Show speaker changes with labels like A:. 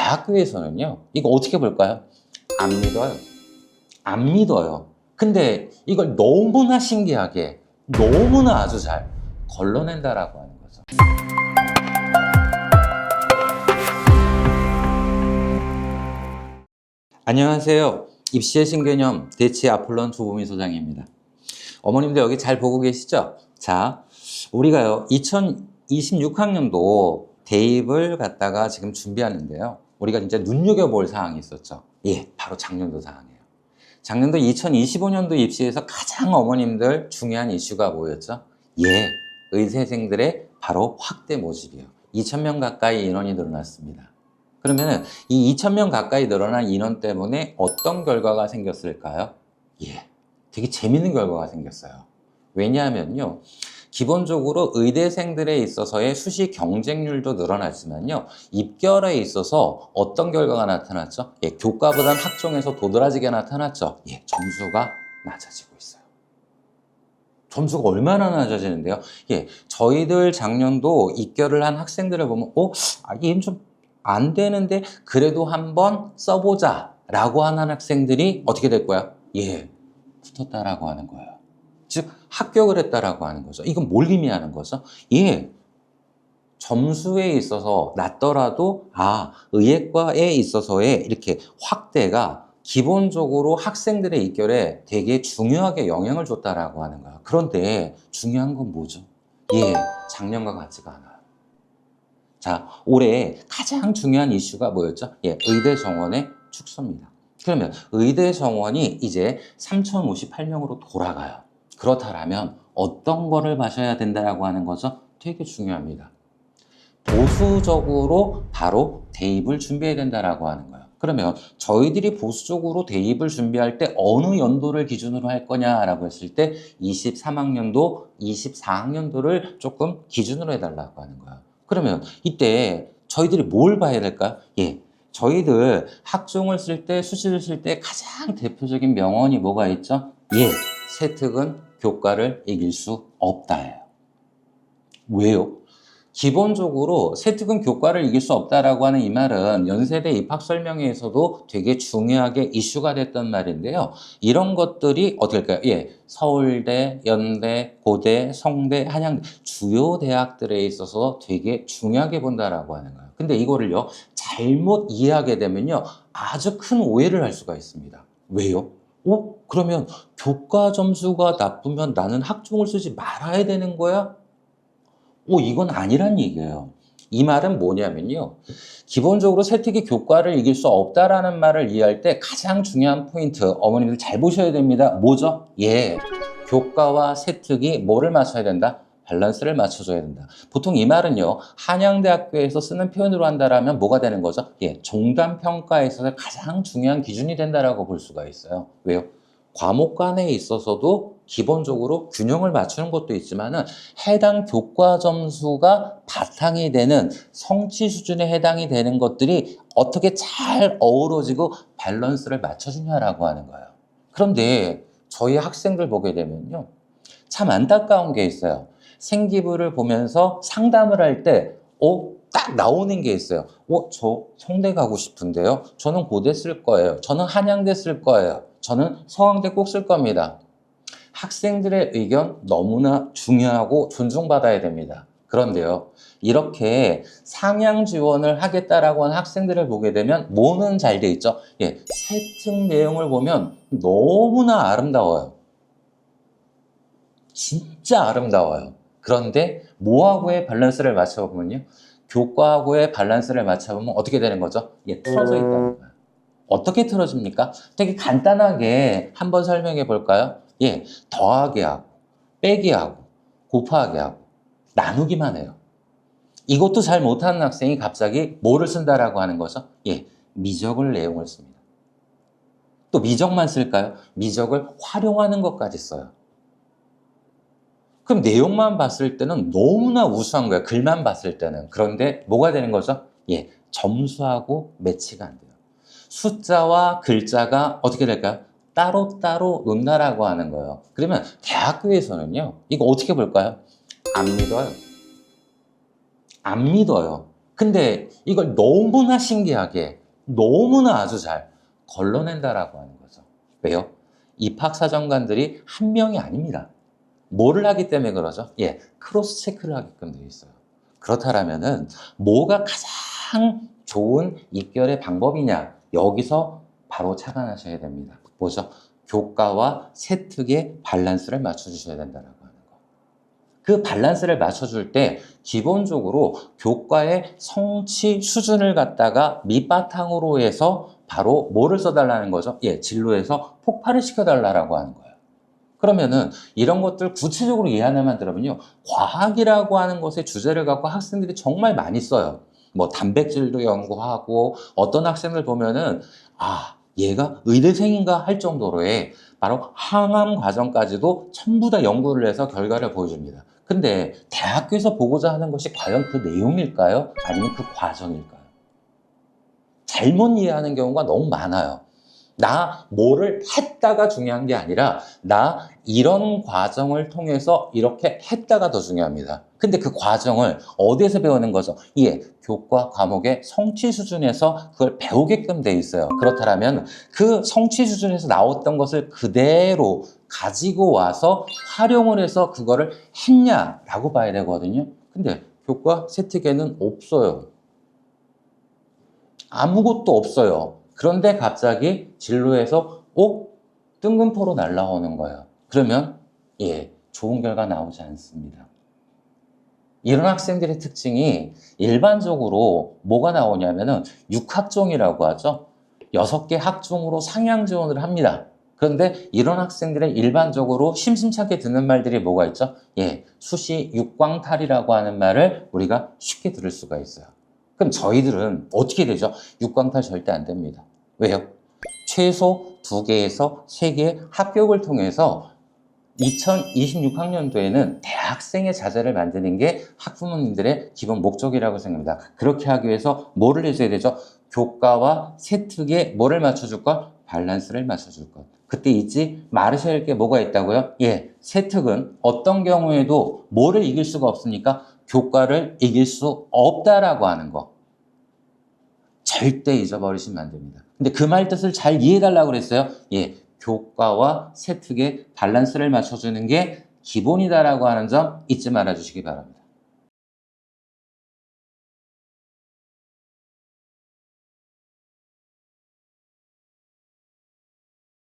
A: 대학교에서는요, 이거 어떻게 볼까요? 안 믿어요. 안 믿어요. 근데 이걸 너무나 신기하게, 너무나 아주 잘 걸러낸다라고 하는 거죠. 안녕하세요. 입시의 신개념 대치 아폴론 조보미 소장입니다. 어머님들 여기 잘 보고 계시죠? 자, 우리가요 2026학년도 대입을 갖다가 지금 준비하는데요. 우리가 진짜 눈여겨볼 사항이 있었죠. 예, 바로 작년도 사항이에요. 작년도 2025년도 입시에서 가장 어머님들 중요한 이슈가 뭐였죠? 예, 의대생들의 바로 확대 모집이에요. 2,000명 가까이 인원이 늘어났습니다. 그러면 이 2,000명 가까이 늘어난 인원 때문에 어떤 결과가 생겼을까요? 예, 되게 재밌는 결과가 생겼어요. 왜냐하면요, 기본적으로 의대생들에 있어서의 수시 경쟁률도 늘어났지만요, 입결에 있어서 어떤 결과가 나타났죠? 예, 교과보단 학종에서 도드라지게 나타났죠. 예, 점수가 낮아지고 있어요. 점수가 얼마나 낮아지는데요? 예, 저희들 작년도 입결을 한 학생들을 보면, 얘는 좀 안 되는데 그래도 한번 써보자 라고 하는 학생들이 어떻게 될 거야? 예, 붙었다라고 하는 거예요. 즉 합격을 했다라고 하는 거죠. 이건 뭘 의미하는 거죠? 예, 점수에 있어서 낮더라도 의예과에 있어서의 이렇게 확대가 기본적으로 학생들의 입결에 되게 중요하게 영향을 줬다라고 하는 거야. 그런데 중요한 건 뭐죠? 예, 작년과 같지가 않아요. 자, 올해 가장 중요한 이슈가 뭐였죠? 예, 의대 정원의 축소입니다. 그러면 의대 정원이 이제 3,058명으로 돌아가요. 그렇다면 어떤 거를 마셔야 된다라고 하는 거죠? 되게 중요합니다. 보수적으로 바로 대입을 준비해야 된다라고 하는 거예요. 그러면 저희들이 보수적으로 대입을 준비할 때 어느 연도를 기준으로 할 거냐라고 했을 때 23학년도, 24학년도를 조금 기준으로 해달라고 하는 거예요. 그러면 이때 저희들이 뭘 봐야 될까요? 예, 저희들 학종을 쓸 때, 수시를 쓸 때 가장 대표적인 명언이 뭐가 있죠? 예, 세특은 교과를 이길 수 없다예요. 왜요? 기본적으로 세특은 교과를 이길 수 없다라고 하는 이 말은 연세대 입학 설명회에서도 되게 중요하게 이슈가 됐던 말인데요. 이런 것들이 어떻게 할까요? 예, 서울대, 연대, 고대, 성대, 한양대 주요 대학들에 있어서 되게 중요하게 본다라고 하는 거예요. 근데 이거를요, 잘못 이해하게 되면요, 아주 큰 오해를 할 수가 있습니다. 왜요? 그러면 교과 점수가 나쁘면 나는 학종을 쓰지 말아야 되는 거야? 이건 아니란 얘기예요. 이 말은 뭐냐면요, 기본적으로 세특이 교과를 이길 수 없다라는 말을 이해할 때 가장 중요한 포인트, 어머님들 잘 보셔야 됩니다. 뭐죠? 예, 교과와 세특이 뭐를 맞춰야 된다? 밸런스를 맞춰줘야 된다. 보통 이 말은요, 한양대학교에서 쓰는 표현으로 한다라면 뭐가 되는 거죠? 예, 종단평가에 있어서 가장 중요한 기준이 된다라고 볼 수가 있어요. 왜요? 과목 간에 있어서도 기본적으로 균형을 맞추는 것도 있지만은 해당 교과 점수가 바탕이 되는 성취 수준에 해당이 되는 것들이 어떻게 잘 어우러지고 밸런스를 맞춰주냐라고 하는 거예요. 그런데 저희 학생들 보게 되면요, 참 안타까운 게 있어요. 생기부를 보면서 상담을 할 때 딱 나오는 게 있어요. 저 성대 가고 싶은데요. 저는 고대 쓸 거예요. 저는 한양대 쓸 거예요. 저는 서강대 꼭 쓸 겁니다. 학생들의 의견 너무나 중요하고 존중받아야 됩니다. 그런데요, 이렇게 상향 지원을 하겠다라고 하는 학생들을 보게 되면 뭐는 잘 돼 있죠? 예, 세특 내용을 보면 너무나 아름다워요. 진짜 아름다워요. 그런데 뭐하고의 밸런스를 맞춰보면요, 교과하고의 밸런스를 맞춰보면 어떻게 되는 거죠? 예, 틀어져 있다는 거예요. 어떻게 틀어집니까? 되게 간단하게 한번 설명해 볼까요? 예, 더하기 하고, 빼기 하고, 곱하기 하고, 나누기만 해요. 이것도 잘 못하는 학생이 갑자기 뭐를 쓴다라고 하는 거죠? 예, 미적을 내용을 씁니다. 또 미적만 쓸까요? 미적을 활용하는 것까지 써요. 그럼 내용만 봤을 때는 너무나 우수한 거예요. 글만 봤을 때는. 그런데 뭐가 되는 거죠? 예, 점수하고 매치가 안 돼요. 숫자와 글자가 어떻게 될까요? 따로따로 논다라고 하는 거예요. 그러면 대학교에서는요, 이거 어떻게 볼까요? 안 믿어요. 안 믿어요. 근데 이걸 너무나 신기하게, 너무나 아주 잘 걸러낸다라고 하는 거죠. 왜요? 입학사정관들이 한 명이 아닙니다. 뭐를 하기 때문에 그러죠? 예, 크로스 체크를 하게끔 되어 있어요. 그렇다면은 뭐가 가장 좋은 입결의 방법이냐? 여기서 바로 착안하셔야 됩니다. 뭐죠? 교과와 세특의 밸런스를 맞춰주셔야 된다는 거. 그 밸런스를 맞춰줄 때 기본적으로 교과의 성취 수준을 갖다가 밑바탕으로 해서 바로 뭐를 써달라는 거죠? 예, 진로에서 폭발을 시켜달라고 하는 거예요. 그러면은 이런 것들 구체적으로 예하나만 들으면요. 과학이라고 하는 것의 주제를 갖고 학생들이 정말 많이 써요. 뭐 단백질도 연구하고 어떤 학생들 보면은 얘가 의대생인가 할 정도로의 바로 항암 과정까지도 전부 다 연구를 해서 결과를 보여줍니다. 근데 대학교에서 보고자 하는 것이 과연 그 내용일까요? 아니면 그 과정일까요? 잘못 이해하는 경우가 너무 많아요. 나 뭐를 했다가 중요한 게 아니라 나 이런 과정을 통해서 이렇게 했다가 더 중요합니다. 근데 그 과정을 어디에서 배우는 거죠? 예, 교과 과목의 성취 수준에서 그걸 배우게끔 돼 있어요. 그렇다면 그 성취 수준에서 나왔던 것을 그대로 가지고 와서 활용을 해서 그거를 했냐라고 봐야 되거든요. 근데 교과 세특에는 없어요. 아무것도 없어요. 그런데 갑자기 진로에서 뜬금포로 날라오는 거예요. 그러면 좋은 결과 나오지 않습니다. 이런 학생들의 특징이 일반적으로 뭐가 나오냐면은 6학종이라고 하죠. 6개 학종으로 상향 지원을 합니다. 그런데 이런 학생들은 일반적으로 심심찮게 듣는 말들이 뭐가 있죠? 수시 6광탈이라고 하는 말을 우리가 쉽게 들을 수가 있어요. 그럼 저희들은 어떻게 되죠? 6광탈 절대 안 됩니다. 왜요? 최소 2개에서 3개의 합격을 통해서 2026학년도에는 대학생의 자제를 만드는 게 학부모님들의 기본 목적이라고 생각합니다. 그렇게 하기 위해서 뭐를 해줘야 되죠? 교과와 세특에 뭐를 맞춰줄 것? 밸런스를 맞춰줄 것. 그때 잊지 말으셔야 할 게 뭐가 있다고요? 세특은 어떤 경우에도 뭐를 이길 수가 없으니까 교과를 이길 수 없다라고 하는 거. 절대 잊어버리시면 안 됩니다. 근데 그 말 뜻을 잘 이해해달라고 그랬어요. 교과와 세특의 밸런스를 맞춰주는 게 기본이다라고 하는 점 잊지 말아주시기 바랍니다.